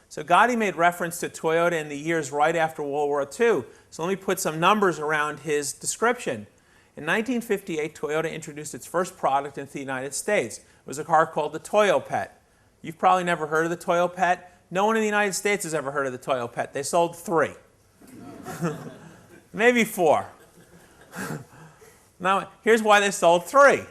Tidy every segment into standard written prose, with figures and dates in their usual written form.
So Gotti made reference to Toyota in the years right after World War II. So let me put some numbers around his description. In 1958, Toyota introduced its first product into the United States. It was a car called the Toyopet. You've probably never heard of the Toyopet. No one in the United States has ever heard of the Toyopet. They sold 3. Maybe 4. Now, here's why they sold 3.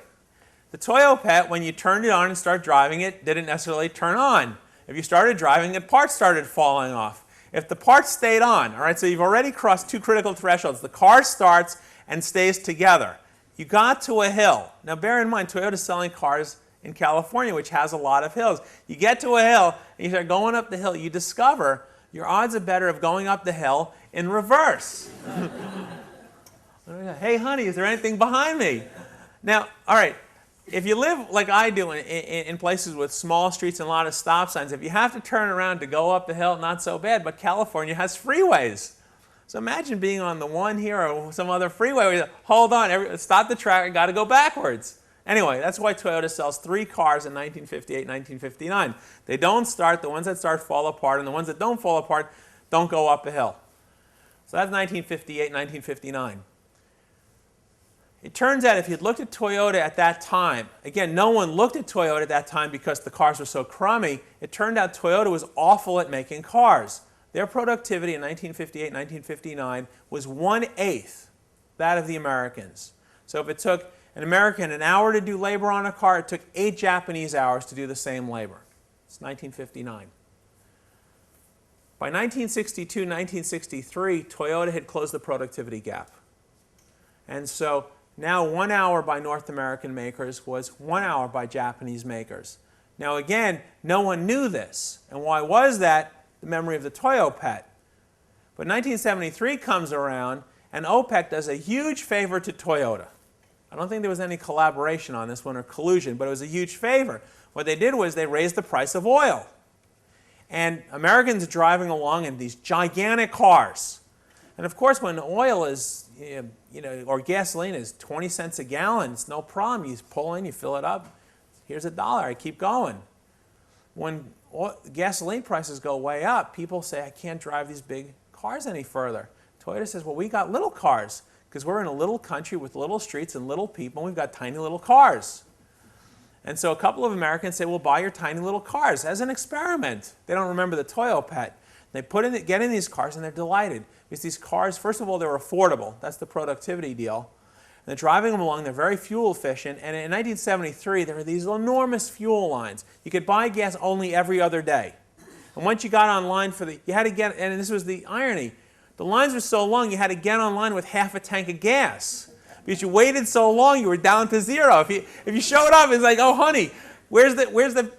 The Toyopet, when you turned it on and started driving it, didn't necessarily turn on. If you started driving it, parts started falling off. If the parts stayed on, all right, so you've already crossed 2 critical thresholds. The car starts and stays together. You got to a hill. Now, bear in mind, Toyota's selling cars in California, which has a lot of hills. You get to a hill, and you start going up the hill. You discover your odds are better of going up the hill in reverse. Hey, honey, is there anything behind me? Now, all right. If you live like I do in places with small streets and a lot of stop signs, if you have to turn around to go up the hill, not so bad, but California has freeways. So imagine being on the 1 here or some other freeway where you say, hold on, stop the track, I got to go backwards. Anyway, that's why Toyota sells 3 cars in 1958, 1959. They don't start, the ones that start fall apart, and the ones that don't fall apart don't go up a hill. So that's 1958, 1959. It turns out if you'd looked at Toyota at that time, again, no one looked at Toyota at that time because the cars were so crummy. It turned out Toyota was awful at making cars. Their productivity in 1958, 1959 was 1/8 that of the Americans. So if it took an American an hour to do labor on a car, it took 8 Japanese hours to do the same labor. It's 1959. By 1962, 1963, Toyota had closed the productivity gap. And so now 1 hour by North American makers was 1 hour by Japanese makers. Now again, no one knew this. And why was that? The memory of the Toyopet. But 1973 comes around, and OPEC does a huge favor to Toyota. I don't think there was any collaboration on this one or collusion, but it was a huge favor. What they did was they raised the price of oil. And Americans are driving along in these gigantic cars. And of course, when oil is, or gasoline is 20 cents a gallon, it's no problem. You pull in, you fill it up. Here's $1. I keep going. When gasoline prices go way up, people say, I can't drive these big cars any further. Toyota says, well, we got little cars because we're in a little country with little streets and little people, and we've got tiny little cars. And so a couple of Americans say, well, buy your tiny little cars as an experiment. They don't remember the Toyopet. They get in these cars, and they're delighted. Because these cars, first of all, they're affordable. That's the productivity deal. And they're driving them along. They're very fuel efficient. And in 1973, there were these enormous fuel lines. You could buy gas only every other day. And once you got online you had to get, and this was the irony, the lines were so long, you had to get online with half a tank of gas. Because you waited so long, you were down to 0. If you showed up, it's like, oh, honey, where's the,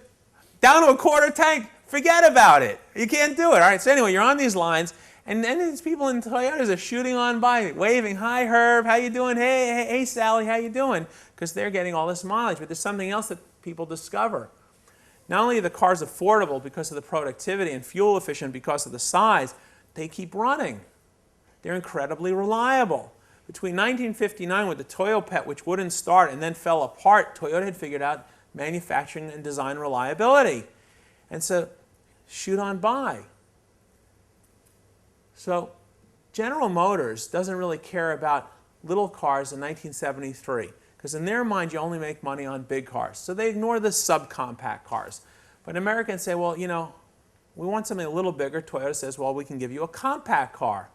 down to a quarter tank? Forget about it. You can't do it. All right, so anyway, you're on these lines, and then these people in Toyotas are shooting on by, waving, hi, Herb, how you doing? Hey, Sally, how you doing? Because they're getting all this mileage. But there's something else that people discover. Not only are the cars affordable because of the productivity and fuel efficient because of the size, they keep running. They're incredibly reliable. Between 1959 with the Toyopet, which wouldn't start and then fell apart, Toyota had figured out manufacturing and design reliability. And so, shoot on by. So, General Motors doesn't really care about little cars in 1973, because in their mind, you only make money on big cars. So they ignore the subcompact cars. But Americans say, well, we want something a little bigger. Toyota says, well, we can give you a compact car.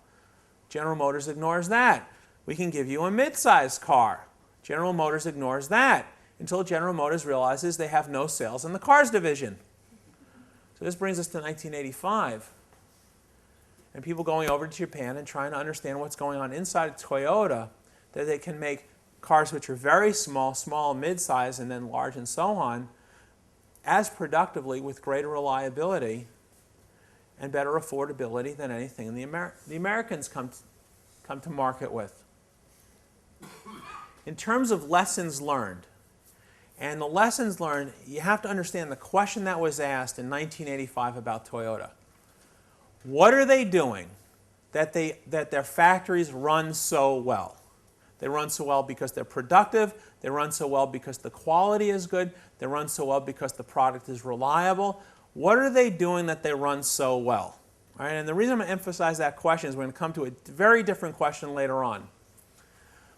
General Motors ignores that. We can give you a mid-sized car. General Motors ignores that until General Motors realizes they have no sales in the cars division. So this brings us to 1985. And people going over to Japan and trying to understand what's going on inside of Toyota, that they can make cars which are very small, mid-size, and then large and so on, as productively with greater reliability and better affordability than anything the Americans come to market with. In terms of lessons learned, and the lessons learned, you have to understand the question that was asked in 1985 about Toyota. What are they doing that their factories run so well? They run so well because they're productive. They run so well because the quality is good. They run so well because the product is reliable. what are they doing that they run so well? All right, and the reason I'm going to emphasize that question is we're going to come to a very different question later on.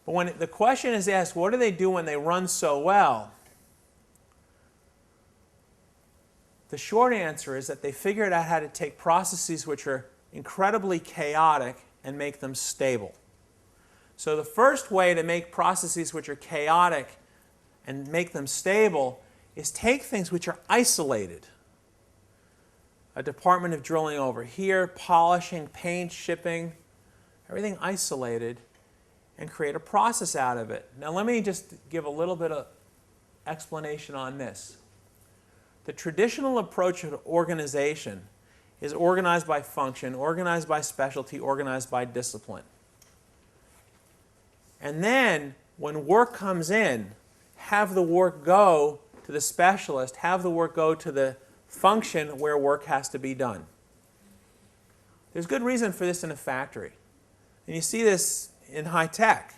But when the question is asked, what do they do when they run so well? The short answer is that they figured out how to take processes which are incredibly chaotic and make them stable. So the first way to make processes which are chaotic and make them stable is take things which are isolated. A department of drilling over here, polishing, paint, shipping, everything isolated, and create a process out of it. Now let me just give a little bit of explanation on this. The traditional approach to organization is organized by function, organized by specialty, organized by discipline. And then, when work comes in, have the work go to the specialist, have the work go to the function where work has to be done. There's good reason for this in a factory. And you see this in high tech.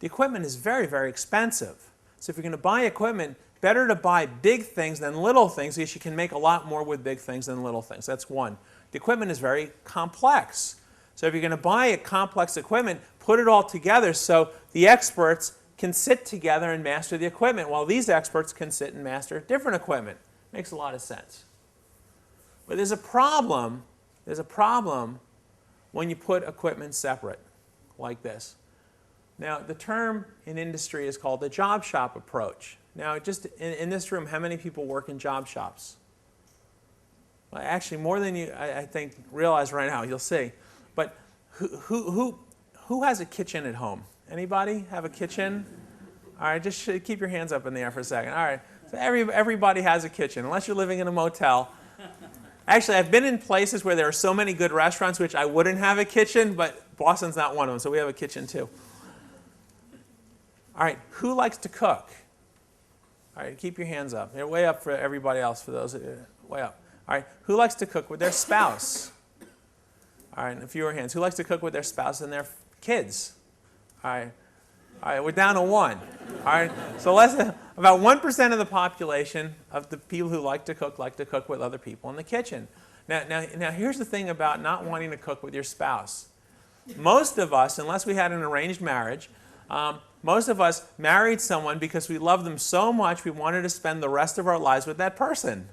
The equipment is very, very expensive. So if you're going to buy equipment, better to buy big things than little things, because you can make a lot more with big things than little things. That's one. The equipment is very complex. So if you're going to buy a complex equipment, put it all together so the experts can sit together and master the equipment, while these experts can sit and master different equipment. Makes a lot of sense. But there's a problem when you put equipment separate, like this. Now, the term in industry is called the job shop approach. Now, just in this room, how many people work in job shops? Well, actually, more than you, I think, realize right now. You'll see. But who has a kitchen at home? Anybody have a kitchen? All right, just keep your hands up in the air for a second. All right, so everybody has a kitchen, unless you're living in a motel. Actually, I've been in places where there are so many good restaurants which I wouldn't have a kitchen, but Boston's not one of them, so we have a kitchen too. All right, who likes to cook? All right, keep your hands up. They're way up for everybody else, for those way up. All right, who likes to cook with their spouse? All right, and a fewer hands. Who likes to cook with their spouse and their kids? All right, we're down to one. All right, so about 1% of the population of the people who like to cook with other people in the kitchen. Now here's the thing about not wanting to cook with your spouse. Most of us, unless we had an arranged marriage, most of us married someone because we loved them so much we wanted to spend the rest of our lives with that person.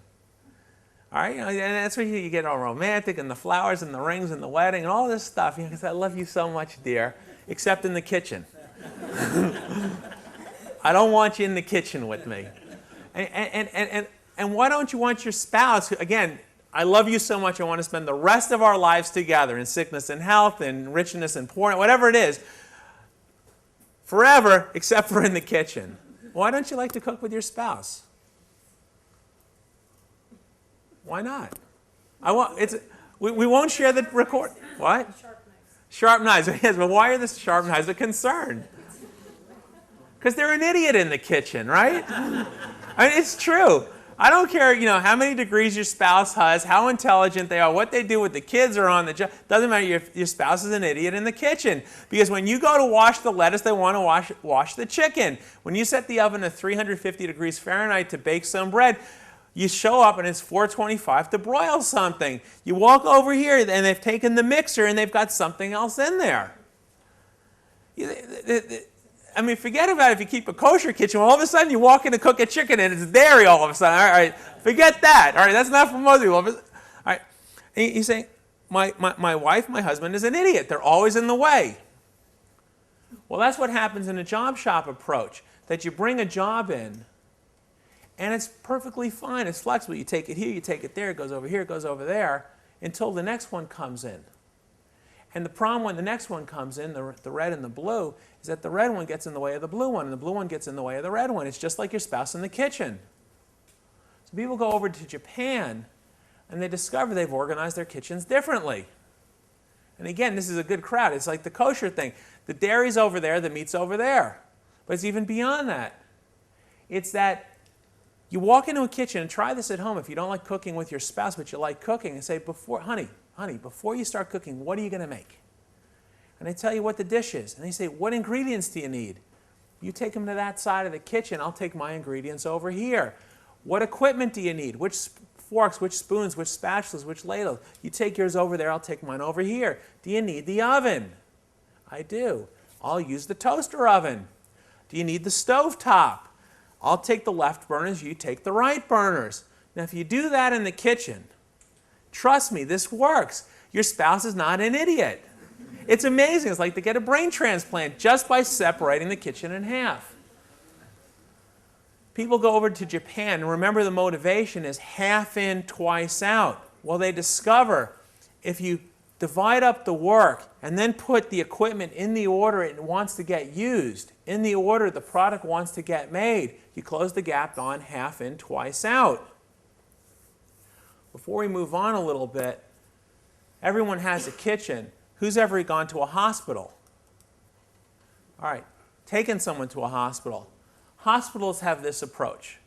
All right, and that's where you get all romantic, and the flowers and the rings and the wedding and all this stuff. You know, because I love you so much, dear, except in the kitchen. I don't want you in the kitchen with me. And why don't you want your spouse, again, I love you so much, I want to spend the rest of our lives together in sickness and health and richness and poor, whatever it is, forever except for in the kitchen. Why don't you like to cook with your spouse? Why not? We won't share the record. What? Sharp knives. Yes, but why are the sharp knives a concern? Because they're an idiot in the kitchen, right? I mean, it's true. I don't care, how many degrees your spouse has, how intelligent they are, what they do with the kids or on the job. Doesn't matter if your spouse is an idiot in the kitchen. Because when you go to wash the lettuce, they want to wash the chicken. When you set the oven at 350 degrees Fahrenheit to bake some bread, you show up and it's 425 to broil something. You walk over here and they've taken the mixer and they've got something else in there. I mean, forget about it if you keep a kosher kitchen. Well, all of a sudden you walk in to cook a chicken and it's dairy all of a sudden. All right, forget that. All right, that's not for most people. All right, and you say, my wife, my husband is an idiot. They're always in the way. Well, that's what happens in a job shop approach, that you bring a job in and it's perfectly fine. It's flexible. You take it here, you take it there, it goes over here, it goes over there, until the next one comes in. And the problem when the next one comes in, the red and the blue, is that the red one gets in the way of the blue one, and the blue one gets in the way of the red one. It's just like your spouse in the kitchen. So people go over to Japan, and they discover they've organized their kitchens differently. And again, this is a good crowd. It's like the kosher thing. The dairy's over there, the meat's over there. But it's even beyond that. It's that you walk into a kitchen, and try this at home if you don't like cooking with your spouse, but you like cooking, and say, honey, before you start cooking, what are you going to make? And they tell you what the dish is. And they say, what ingredients do you need? You take them to that side of the kitchen, I'll take my ingredients over here. What equipment do you need? Which forks, which spoons, which spatulas, which ladles. You take yours over there, I'll take mine over here. Do you need the oven? I do. I'll use the toaster oven. Do you need the stove top? I'll take the left burners, you take the right burners. Now if you do that in the kitchen, trust me, this works. Your spouse is not an idiot. It's amazing. It's like to get a brain transplant just by separating the kitchen in half. People go over to Japan, and remember the motivation is half in, twice out. Well, they discover if you divide up the work and then put the equipment in the order it wants to get used, in the order the product wants to get made, you close the gap on half in, twice out. Before we move on a little bit, everyone has a kitchen. Who's ever gone to a hospital? All right, taken someone to a hospital. Hospitals have this approach.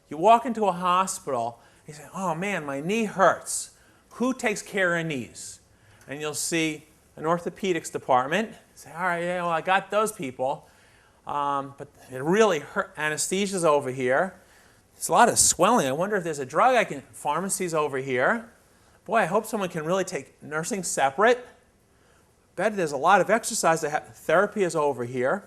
You walk into a hospital, you say, oh man, my knee hurts. Who takes care of knees? And you'll see an orthopedics department. You say, all right, yeah, well, I got those people. But it really hurt. Anesthesia's over here. There's a lot of swelling. I wonder if there's a drug I can... Pharmacy's over here. Boy, I hope someone can really take nursing separate. Bet there's a lot of exercise. Therapy is over here.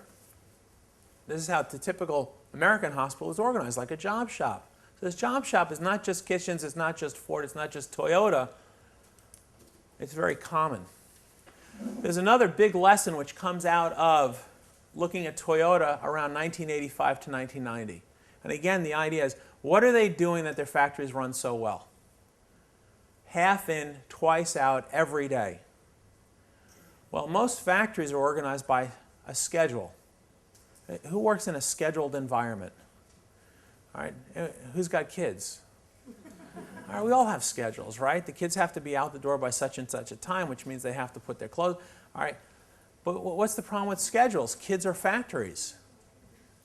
This is how the typical American hospital is organized, like a job shop. So this job shop is not just kitchens, it's not just Ford, it's not just Toyota. It's very common. There's another big lesson which comes out of looking at Toyota around 1985 to 1990. And again, the idea is, what are they doing that their factories run so well? Half in, twice out, every day. Well, most factories are organized by a schedule. Who works in a scheduled environment? All right, who's got kids? All right, we all have schedules, right? The kids have to be out the door by such and such a time, which means they have to put their clothes. All right, but what's the problem with schedules? Kids are factories.